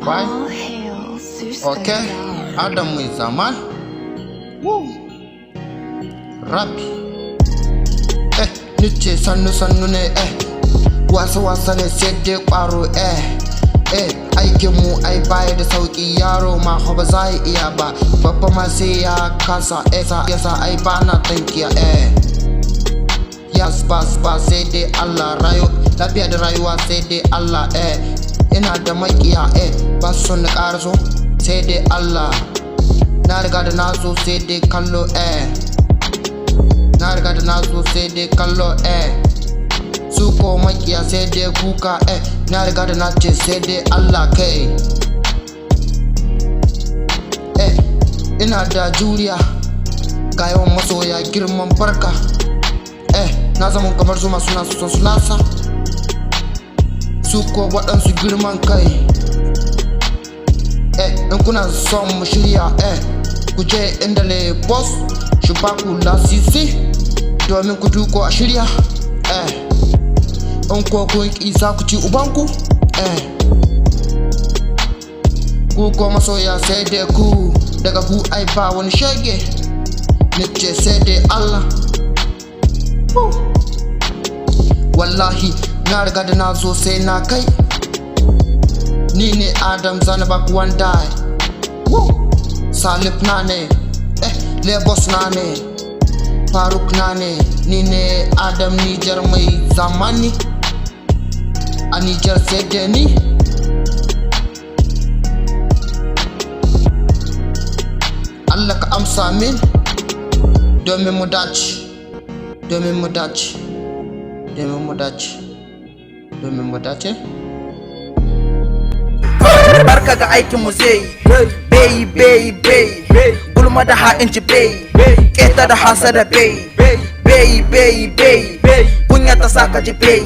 Why? Okay, Adam mai zaman. Rapi. Nice sannu ne wasa ne sai dai kwaro aikin mu ai baya da sauki yaro ma ba za iya ba babba ma sai ya kasa yasa ai bana tankiya yes ba sai dai Allah lafiya da rayuwa sai dai Allah ina da makiya ba su na karaso sai dai Allah na riga da nazo sai dai kallo na riga da nazo sai dai kallo su ko makiya sai dai kuka na riga da nace sai dai Allah kai ina da juriya ga yawan masoya girman barka na zama kamar zuma suna son su lasa su ko waɗansu girman kai in kuna son mu shirya ku je inda le boss shi ba ku lasisi domin ku duko a shirya in ko kun isa ku ci ubanku ku ko masoya sai dai ku daga ku ai ba wani shege nice sai dai Allah wallahi na riga da nazo sai na kai ni ne Adam Zanabak one die Salif na ne Lebos na ne Faruk na ne ni ne Adam Nijar mai zamani a Nijar sai da ni Allah ka amsa min domin mu dace barka ga aikin mu zai bai gulma da ha'inci bai keta da hasada bai kunya ta saka ji bai